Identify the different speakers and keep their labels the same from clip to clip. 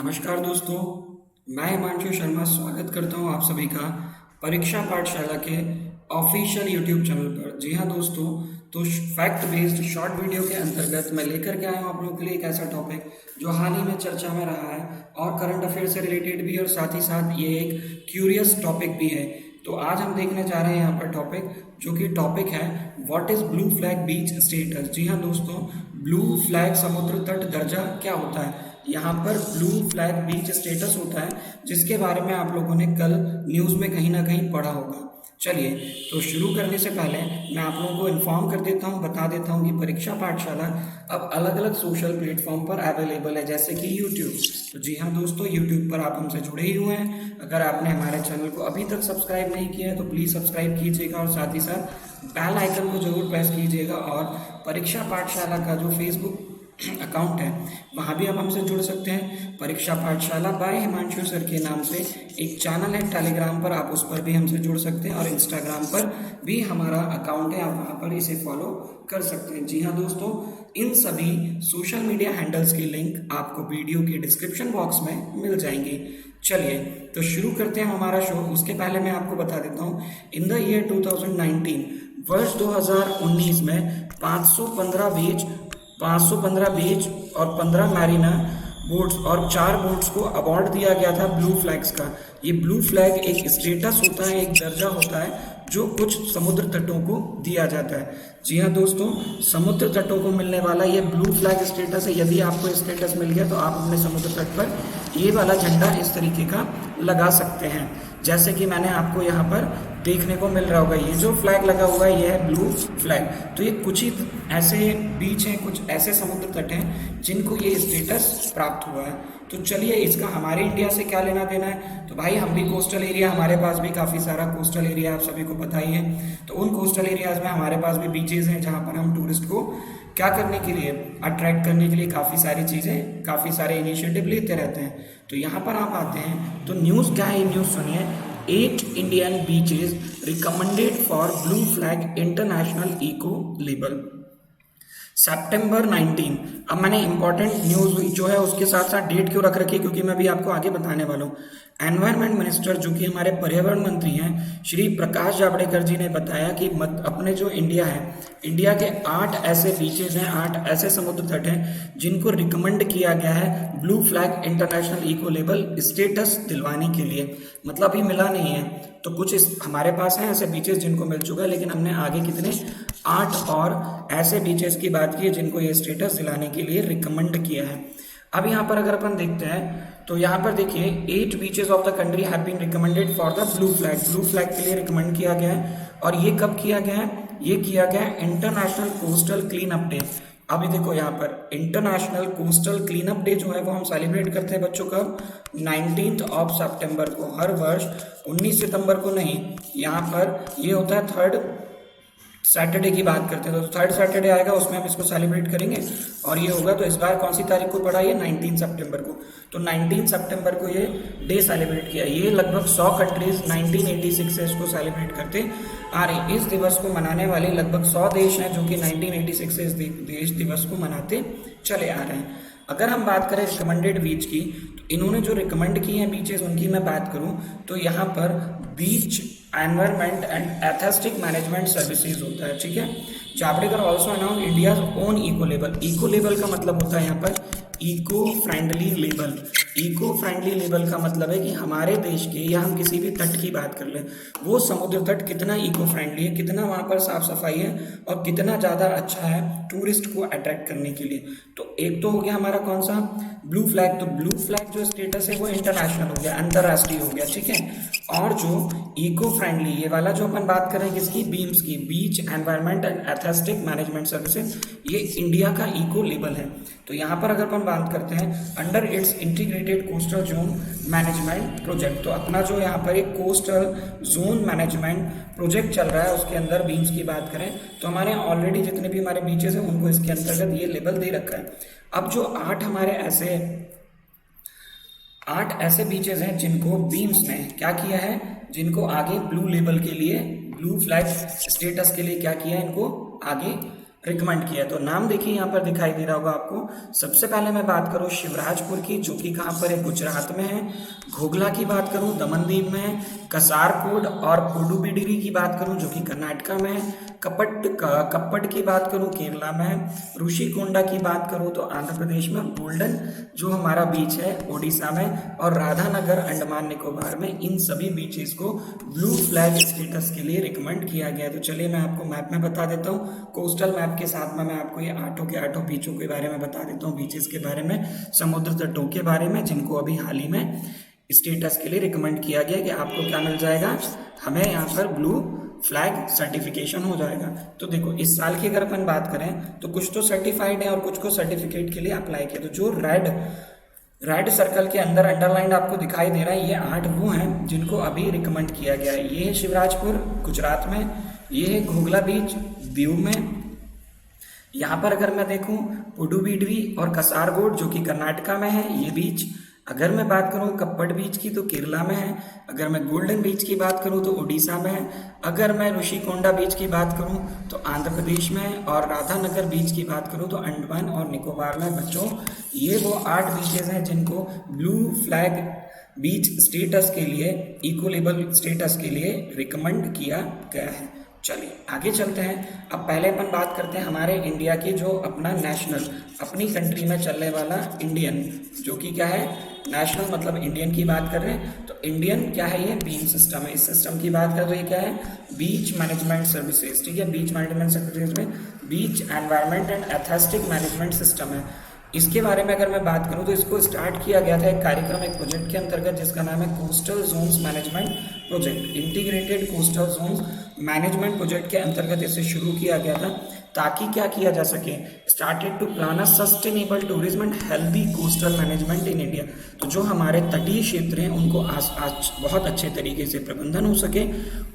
Speaker 1: नमस्कार दोस्तों, मैं हिमांशु शर्मा स्वागत करता हूं आप सभी का परीक्षा पाठशाला के ऑफिशियल यूट्यूब चैनल पर। जी हाँ दोस्तों, तो फैक्ट बेस्ड शॉर्ट वीडियो के अंतर्गत मैं लेकर के आया हूं आप लोगों के लिए एक ऐसा टॉपिक जो हाल ही में चर्चा में रहा है और करंट अफेयर से रिलेटेड भी, और साथ ही साथ ये एक क्यूरियस टॉपिक भी है। तो आज हम देखने जा रहे हैं यहाँ पर टॉपिक, जो कि टॉपिक है what is blue flag beach status. जी हाँ दोस्तों, ब्लू फ्लैग समुद्र तट दर्जा क्या होता है। यहाँ पर ब्लू फ्लैग बीच स्टेटस होता है, जिसके बारे में आप लोगों ने कल न्यूज़ में कहीं ना कहीं पढ़ा होगा। चलिए, तो शुरू करने से पहले मैं आप लोगों को इन्फॉर्म कर देता हूँ, बता देता हूँ कि परीक्षा पाठशाला अब अलग अलग सोशल प्लेटफॉर्म पर अवेलेबल है, जैसे कि यूट्यूब। तो जी हाँ दोस्तों, यूट्यूब पर आप हमसे जुड़े ही हुए हैं। अगर आपने हमारे चैनल को अभी तक सब्सक्राइब नहीं किया है तो प्लीज़ सब्सक्राइब कीजिएगा और साथ ही साथ बेल आइकन को जरूर प्रेस कीजिएगा। और परीक्षा पाठशाला का जो फेसबुक अकाउंट है वहाँ भी आप हमसे जुड़ सकते हैं। परीक्षा पाठशाला बाय हिमांशु सर के नाम से एक चैनल है टेलीग्राम पर, आप उस पर भी हमसे जुड़ सकते हैं, और इंस्टाग्राम पर भी हमारा अकाउंट है, आप वहाँ पर इसे फॉलो कर सकते हैं। जी हाँ दोस्तों, इन सभी सोशल मीडिया हैंडल्स की लिंक आपको वीडियो के डिस्क्रिप्शन बॉक्स में मिल जाएंगी। चलिए, तो शुरू करते हैं हमारा शो। उसके पहले मैं आपको बता देता हूँ, इन द ईयर 2019 वर्ष 2019 में 515 बीच और 15 मैरीना बोट्स और 4 बोट्स को अवार्ड दिया गया था ब्लू फ्लैग्स का। ये ब्लू फ्लैग एक स्टेटस होता है, एक दर्जा होता है जो कुछ समुद्र तटों को दिया जाता है। जी हाँ दोस्तों, समुद्र तटों को मिलने वाला ये ब्लू फ्लैग स्टेटस है। यदि आपको स्टेटस मिल गया तो आप अपने समुद्र तट पर ये वाला झंडा इस तरीके का लगा सकते हैं, जैसे कि मैंने आपको यहाँ पर देखने को मिल रहा होगा। ये जो फ्लैग लगा हुआ है ये है ब्लू फ्लैग। तो ये कुछ ही ऐसे बीच हैं, कुछ ऐसे समुद्र तट हैं जिनको ये स्टेटस प्राप्त हुआ है। तो चलिए, इसका हमारे इंडिया से क्या लेना देना है। तो भाई, हम भी कोस्टल एरिया, हमारे पास भी काफ़ी सारा कोस्टल एरिया आप सभी को पता ही है। तो उन कोस्टल एरियाज में हमारे पास भी बीचेज हैं, जहाँ पर हम टूरिस्ट को क्या करने के लिए, अट्रैक्ट करने के लिए काफ़ी सारी चीज़ें, काफ़ी सारे इनिशिएटिव लेते रहते हैं। तो यहाँ पर आप आते हैं तो न्यूज़ क्या है, न्यूज़ सुनिए। 8 Indian beaches recommended for blue flag international eco label September 19। अब मैंने इंपॉर्टेंट न्यूज़ जो है उसके साथ साथ डेट क्यों रख रखी है, क्योंकि मैं भी आपको आगे बताने वाला हूँ। एनवायरनमेंट मिनिस्टर, जो कि हमारे पर्यावरण मंत्री हैं, श्री प्रकाश जावड़ेकर जी ने बताया कि अपने जो इंडिया है, इंडिया के 8 ऐसे बीचेज हैं, 8 ऐसे समुद्र तट हैं जिनको रिकमेंड किया गया है Blue flag international eco label status दिलवाने के लिए। मतलब अभी मिला नहीं है, तो कुछ हमारे पास हैं ऐसे बीचेस जिनको मिल चुका है, लेकिन हमने आगे कितने 8 और ऐसे बीचेस की बात की है जिनको ये स्टेटस दिलाने के लिए रिकमेंड किया है। अब यहाँ पर अगर अपन देखते हैं तो यहाँ पर देखिए 8 beaches of the country have been recommended for the blue Flag. Blue Flag के लिए रिकमेंड किया गया है, और ये कब किया गया है, ये किया गया है international coastal clean up day. अभी देखो यहाँ पर international coastal clean up day जो है वो हम सेलिब्रेट करते हैं बच्चों कब, 19 सितंबर को। हर वर्ष 19 सितंबर को नहीं, यहाँ पर ये होता है 3rd सैटरडे की बात करते हैं, तो 3rd सैटरडे आएगा उसमें हम इसको सेलिब्रेट करेंगे। और ये होगा, तो इस बार कौन सी तारीख को पड़ा, ये 19 सितंबर को। तो 19 सितंबर को ये डे सेलिब्रेट किया। ये लगभग 100 कंट्रीज 1986 से इसको सेलिब्रेट करते आ रहे। इस दिवस को मनाने वाले लगभग 100 देश हैं जो कि 1986 से इस दिवस को मनाते चले आ रहे हैं। अगर हम बात करें रिकमेंडेड बीच की, तो इन्होंने जो रिकमेंड की हैं बीचेस उनकी मैं बात करूं तो यहाँ पर beach environment and aesthetic management services होता है, ठीक है। Javadekar also announce India's own eco label. Eco label का मतलब होता है यहाँ पर eco friendly label. Eco friendly label का मतलब है कि हमारे देश के, या हम किसी भी तट की बात कर लें, वो समुद्र तट कितना इको फ्रेंडली है, कितना वहाँ पर साफ सफाई है और कितना ज़्यादा अच्छा है टूरिस्ट को अट्रैक्ट करने के लिए। तो एक तो हो गया हमारा कौन सा, ब्लू फ्लैग। तो ब्लू फ्लैग जो स्टेटस है वो इंटरनेशनल हो गया, अंतर्राष्ट्रीय हो गया, ठीक है। और जो इको फ्रेंडली, ये वाला जो अपन बात कर रहे हैं किसकी, बीम्स की, बीच environment and aesthetic management services, ये इंडिया का इको लेबल है। तो यहाँ पर अगर अपन बात करते हैं under its integrated coastal zone management project, तो अपना जो यहाँ पर एक कोस्टल जोन मैनेजमेंट प्रोजेक्ट चल रहा है उसके अंदर बीम्स की बात करें तो हमारे यहाँ ऑलरेडी जितने भी हमारे बीचेस हैं उनको इसके अंतर्गत ये लेबल दे रखा है। अब जो 8 हमारे ऐसे बीचेस हैं जिनको बीम्स ने क्या किया है, जिनको आगे ब्लू लेबल के लिए, ब्लू फ्लैग स्टेटस के लिए क्या किया है, इनको आगे रिकमेंड किया है। तो नाम देखिए यहाँ पर दिखाई दे रहा होगा आपको। सबसे पहले मैं बात करूँ शिवराजपुर की, जो कि कहाँ पर है, गुजरात में है। घोघला की बात करूँ दमनदीव में है। कसारकोड और पुडुबिडिरी की बात करूँ जो कि कर्नाटका में है। कप्पड़ की बात करूँ केरला में है। ऋषिकोंडा की बात करूँ तो आंध्र प्रदेश में। गोल्डन जो हमारा बीच है ओडिशा में। और राधानगर अंडमान निकोबार में। इन सभी बीचेस को ब्लू फ्लैग स्टेटस के लिए रिकमेंड किया गया है। तो चलिए मैं आपको मैप में बता देता हूँ। कोस्टल मैप के साथ में मैं आपको ये आठों के आठों बीचों के बारे में बता देता हूँ, बीचेस के बारे में, समुद्र तटों के बारे में, जिनको अभी हाल ही में स्टेटस के लिए रिकमेंड किया गया कि आपको क्या मिल जाएगा, हमें यहाँ पर ब्लू फ्लैग सर्टिफिकेशन हो जाएगा। तो देखो इस साल की अगर अपन बात करें तो कुछ तो सर्टिफाइड है और कुछ को सर्टिफिकेट के लिए अप्लाई किया। तो जो रेड सर्कल के अंदर अंडरलाइन आपको दिखाई दे रहा है, ये 8 वो हैं जिनको अभी रिकमेंड किया गया है। ये है शिवराजपुर गुजरात में, ये है घोघला बीच दीव में। यहाँ पर अगर मैं देखूं पुडुबिड्री और कसारगोड जो कि कर्नाटका में है ये बीच। अगर मैं बात करूं कप्पड़ बीच की तो केरला में है। अगर मैं गोल्डन बीच की बात करूं तो उड़ीसा में है। अगर मैं ऋषिकोंडा बीच की बात करूं तो आंध्र प्रदेश में है। और राधानगर बीच की बात करूं तो अंडमान और निकोबार में। बच्चों ये वो 8 बीचेस हैं जिनको ब्लू फ्लैग बीच स्टेटस के लिए, इको लेबल स्टेटस के लिए रिकमेंड किया गया है। चलिए आगे चलते हैं। अब पहले अपन बात करते हैं हमारे इंडिया की, जो अपना नेशनल, अपनी कंट्री में चलने वाला इंडियन, जो कि क्या है नेशनल मतलब इंडियन की बात कर रहे हैं। तो इंडियन क्या है, ये बीम सिस्टम है। इस सिस्टम की बात कर रहे हैं क्या है, बीच मैनेजमेंट सर्विसेज। ठीक है, बीच मैनेजमेंट सर्विसेज में बीच environment and aesthetic management system है। इसके बारे में अगर मैं बात करूं तो इसको स्टार्ट किया गया था एक कार्यक्रम, एक प्रोजेक्ट के अंतर्गत जिसका नाम है coastal zones management project. Integrated coastal zones management project के अंतर्गत इसे शुरू किया गया था ताकि क्या किया जा सके, started to plan a sustainable tourism and healthy coastal management in India. तो जो हमारे तटीय क्षेत्र हैं उनको आज बहुत अच्छे तरीके से प्रबंधन हो सके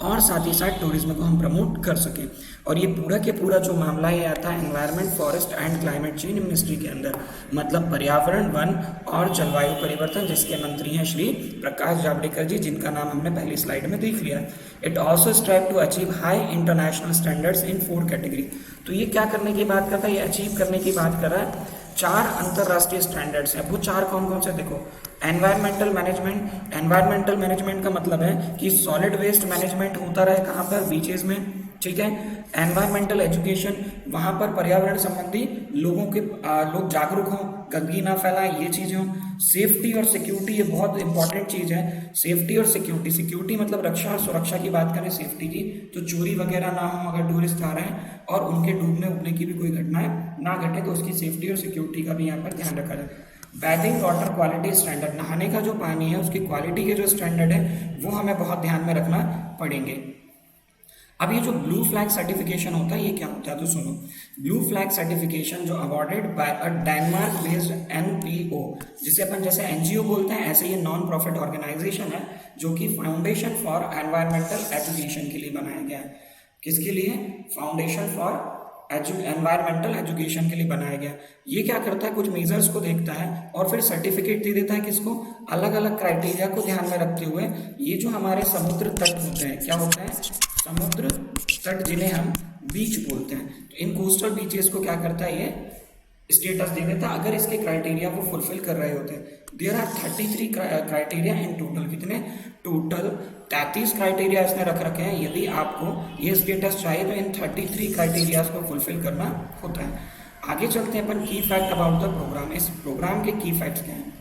Speaker 1: और साथ ही साथ टूरिज्म को हम प्रमोट कर सकें। और ये पूरा के पूरा जो मामला है आता है environment, forest and climate change ministry के अंदर, मतलब पर्यावरण, वन और जलवायु परिवर्तन, जिसके मंत्री हैं श्री प्रकाश जावड़ेकर जी, जिनका नाम हमने पहली स्लाइड में देख लिया। It also strive to achieve high international standards in 4 category. तो ये क्या करने की बात करता है, ये अचीव करने की बात कर रहा है। 4 अंतरराष्ट्रीय स्टैंडर्ड्स हैं। वो 4 कौन कौन से, देखो एनवायरमेंटल मैनेजमेंट। एनवायरमेंटल मैनेजमेंट का मतलब है कि सॉलिड वेस्ट मैनेजमेंट होता रहे कहाँ पर, बीचेस में। ठीक है, एनवायरमेंटल एजुकेशन, वहाँ पर पर्यावरण संबंधी लोग जागरूक हों, गंदगी ना फैलाएं, ये चीज़ें हों। सेफ्टी और सिक्योरिटी, ये बहुत इंपॉर्टेंट चीज़ है। सेफ्टी और सिक्योरिटी मतलब रक्षा और सुरक्षा की बात करें सेफ्टी की, तो चोरी वगैरह ना हो अगर टूरिस्ट आ रहे हैं, और उनके डूबने उबने की भी कोई घटनाएं ना घटे, तो उसकी सेफ्टी और सिक्योरिटी का भी यहाँ पर ध्यान रखा जाए। बैथिंग वाटर क्वालिटी स्टैंडर्ड, नहाने का जो पानी है उसकी क्वालिटी के जो स्टैंडर्ड है वो हमें बहुत ध्यान में रखना पड़ेंगे। अब ये जो ब्लू फ्लैग सर्टिफिकेशन होता है ये क्या होता है, तो सुनो। ब्लू फ्लैग सर्टिफिकेशन जो अवॉर्डेड बाय अ डेनमार्क बेस्ड एनपीओ, जिसे अपन जैसे एनजीओ बोलते हैं, ऐसे ये नॉन प्रॉफिट ऑर्गेनाइजेशन है जो कि फाउंडेशन फॉर एनवायरमेंटल एजुकेशन के लिए बनाया गया है। किसके लिए, फाउंडेशन फॉर एनवायरमेंटल एजुकेशन के लिए बनाया गया। ये क्या करता है, कुछ मेजर्स को देखता है और फिर सर्टिफिकेट दे देता है किसको, अलग अलग क्राइटेरिया को ध्यान में रखते हुए। ये जो हमारे समुद्र तट होते हैं, क्या होते हैं, समुद्र तट, जिन्हें हम बीच बोलते हैं, तो इन कोस्टल बीचेस को क्या करता है, ये स्टेटस दे देता है अगर इसके क्राइटेरिया को फुलफिल कर रहे होते हैं। There are 33 criteria in total. कितने, टोटल 33 क्राइटेरिया इसने रख रखे हैं। यदि आपको ये स्टेटस चाहिए तो इन 33 क्राइटेरियाज को फुलफिल करना होता है। आगे चलते हैं अपन की फैक्ट अबाउट द प्रोग्राम। इस प्रोग्राम के की फैक्ट्स क्या हैं।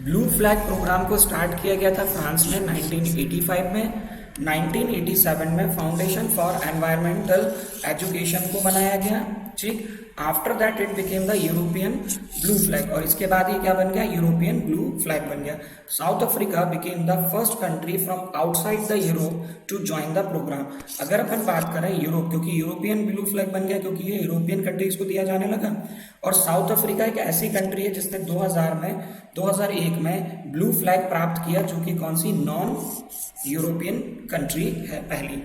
Speaker 1: ब्लू फ्लैग प्रोग्राम को स्टार्ट किया गया था फ्रांस में 1985 में। 1987 में फाउंडेशन फॉर एनवायरमेंटल एजुकेशन को बनाया गया। ठीक, after that it became the European blue flag, और इसके बाद ये क्या बन गया, यूरोपियन ब्लू फ्लैग बन गया। South Africa became the first country from outside the Europe to join the program. अगर अपन बात करें यूरोप, क्योंकि यूरोपियन ब्लू फ्लैग बन गया क्योंकि ये यूरोपियन कंट्रीज को दिया जाने लगा। और साउथ अफ्रीका एक ऐसी कंट्री है जिसने 2001 में ब्लू फ्लैग प्राप्त किया, जो कि कौन सी, नॉन यूरोपियन कंट्री है पहली।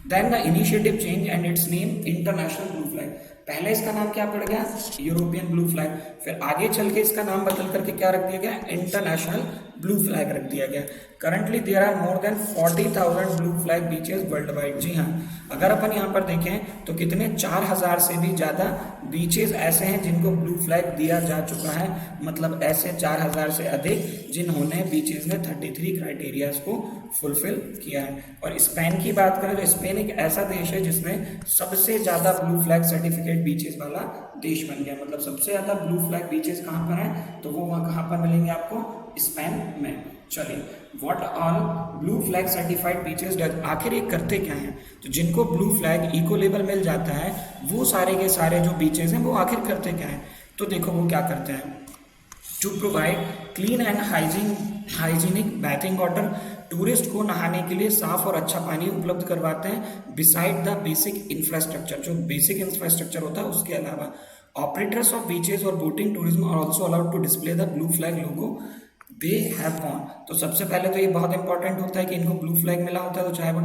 Speaker 1: Then the initiative change and its name international blue flag. पहले इसका नाम क्या पड़ गया, यूरोपियन ब्लू फ्लैग। फिर आगे चल के इसका नाम बदल करके क्या रख दिया गया, इंटरनेशनल ब्लू फ्लैग रख दिया गया। Currently there are more than 40,000 blue flag beaches world wide. जी हाँ, अगर अपन यहाँ पर देखें तो कितने 4,000 से भी ज़्यादा बीचेस ऐसे हैं जिनको ब्लू फ्लैग दिया जा चुका है, मतलब ऐसे 4,000 से अधिक जिन्होंने बीचेस ने 33 क्राइटेरियाज को फुलफिल किया है। और स्पेन की बात करें तो स्पेन एक ऐसा देश है जिसमें सबसे ज़्यादा ब्लू फ्लैग सर्टिफिकेट बीचेस वाला देश बन गया। मतलब सबसे ज़्यादा ब्लू फ्लैग बीचेस कहाँ पर हैं, तो वो वहाँ कहाँ पर मिलेंगे आपको, स्पेन में। चलिए, what all blue flag certified beaches does, आखिर ये करते क्या हैं। तो जिनको ब्लू फ्लैग इको लेबल मिल जाता है वो सारे के सारे जो बीचेस हैं वो आखिर करते क्या हैं, तो देखो वो क्या करते हैं। To provide clean and hygienic bathing water, tourist को नहाने के लिए साफ और अच्छा पानी उपलब्ध करवाते हैं। बिसाइड द बेसिक इंफ्रास्ट्रक्चर, जो बेसिक इंफ्रास्ट्रक्चर होता है उसके अलावा ऑपरेटर्स ऑफ बीचेस और boating tourism are also allowed to display the blue flag logo they have won. तो सबसे पहले तो ये बहुत इंपॉर्टेंट होता है कि इनको ब्लू फ्लैग मिला होता है, तो चाहे वो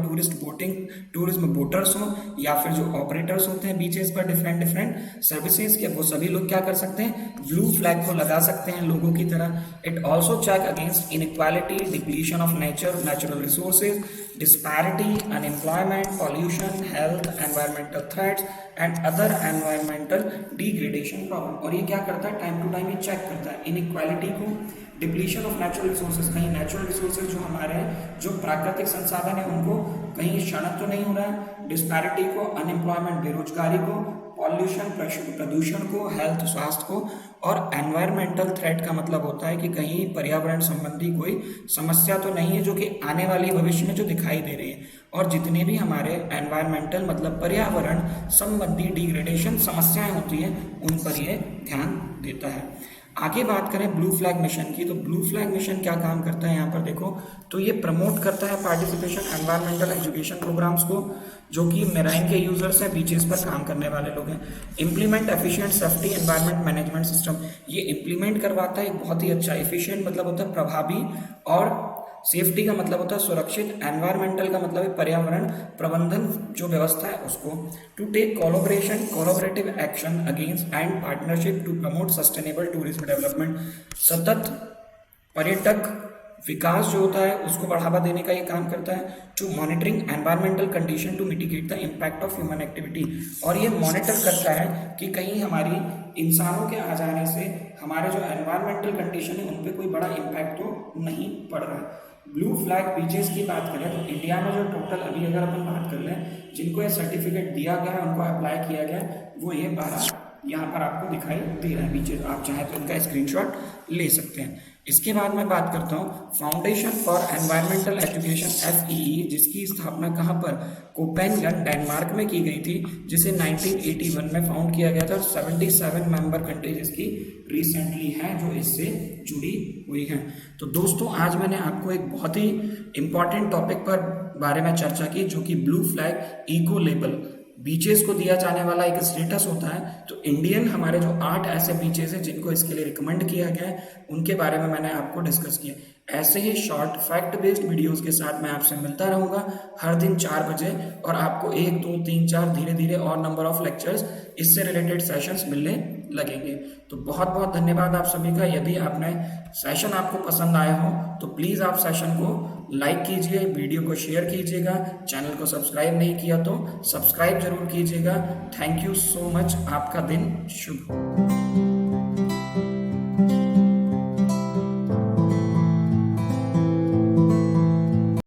Speaker 1: टूरिज्म बोटर्स हो या फिर जो ऑपरेटर्स होते हैं बीचेस पर डिफरेंट सर्विसेज के, वो सभी लोग क्या कर सकते हैं, ब्लू फ्लैग को लगा सकते हैं लोगों की तरह। It also check against inequality, depletion of natural resources, disparity, unemployment, pollution, health, environmental threats and other environmental degradation problem. और ये क्या करता है, टाइम टू टाइम ये चेक करता है इनइक्वालिटी को, डिप्लीशन ऑफ नेचुरल रिसोर्सेज, कहीं नेचुरल रिसोर्सेज जो हमारे हैं, जो प्राकृतिक संसाधन है उनको कहीं क्षणित तो नहीं हो रहा है, डिस्पैरिटी को, अनएम्प्लॉयमेंट बेरोजगारी को, पॉल्यूशन प्रदूषण को, हेल्थ स्वास्थ्य को, और एनवायरमेंटल थ्रेट का मतलब होता है कि कहीं पर्यावरण संबंधी कोई समस्या तो नहीं है जो कि आने वाली भविष्य में जो दिखाई दे रही है। और जितने भी हमारे एनवायरमेंटल मतलब पर्यावरण संबंधी डिग्रेडेशन समस्याएं होती हैं उन पर यह ध्यान देता है। आगे बात करें ब्लू फ्लैग मिशन की, तो ब्लू फ्लैग मिशन क्या काम करता है यहाँ पर देखो, तो ये प्रमोट करता है पार्टिसिपेशन एनवायरमेंटल एजुकेशन प्रोग्राम्स को, जो कि मेराइन के यूजर्स हैं, बीचेस पर काम करने वाले लोग हैं। Implement efficient safety environment management system, ये इम्प्लीमेंट करवाता है एक बहुत ही अच्छा, एफिशिएंट मतलब होता है प्रभावी, और सेफ्टी का मतलब होता है सुरक्षित, एनवायरमेंटल का मतलब है पर्यावरण प्रबंधन जो व्यवस्था है उसको। To take collaborative action against and partnership to promote sustainable tourism development, सतत पर्यटक विकास जो होता है उसको बढ़ावा देने का ये काम करता है। To monitoring environmental condition to mitigate the impact of human activity, और ये मॉनिटर करता है कि कहीं हमारी इंसानों के आ जाने से हमारे जो एनवायरमेंटल कंडीशन है उन पर कोई बड़ा इम्पैक्ट तो नहीं पड़ रहा है। ब्लू फ्लैग बीचेस की बात करें तो इंडिया में जो टोटल अभी अगर अपन बात कर लें जिनको ये सर्टिफिकेट दिया गया है, उनको अप्लाई किया गया है, वो ये 12 यहाँ पर आपको दिखाई दे रहा है बीचेस, आप चाहें तो इनका स्क्रीनशॉट ले सकते हैं। इसके बाद मैं बात करता हूँ foundation for environmental education FEE, जिसकी स्थापना कहाँ पर, कोपेनगन डेनमार्क में की गई थी, जिसे 1981 में फाउंड किया गया था, और 77 मेंबर कंट्रीज इसकी रिसेंटली हैं जो इससे जुड़ी हुई हैं। तो दोस्तों आज मैंने आपको एक बहुत ही इंपॉर्टेंट टॉपिक पर बारे में चर्चा की, जो कि blue flag eco label beaches को दिया जाने वाला एक स्टेटस होता है। तो इंडियन हमारे जो 8 ऐसे बीचेस हैं जिनको इसके लिए रिकमेंड किया गया है, उनके बारे में मैंने आपको डिस्कस किया। ऐसे ही शॉर्ट फैक्ट बेस्ड वीडियोस के साथ मैं आपसे मिलता रहूंगा हर दिन 4 बजे, और आपको 1 2 3 4 धीरे धीरे और नंबर ऑफ लेक्चर्स इससे रिलेटेड सेशंस मिलने लगेंगे। तो बहुत बहुत धन्यवाद आप सभी का। यदि आपने सेशन आपको पसंद आया हो तो प्लीज़ आप सेशन को लाइक कीजिए, वीडियो को शेयर कीजिएगा, चैनल को सब्सक्राइब नहीं किया तो सब्सक्राइब जरूर कीजिएगा। थैंक यू सो मच, आपका दिन शुभ हो।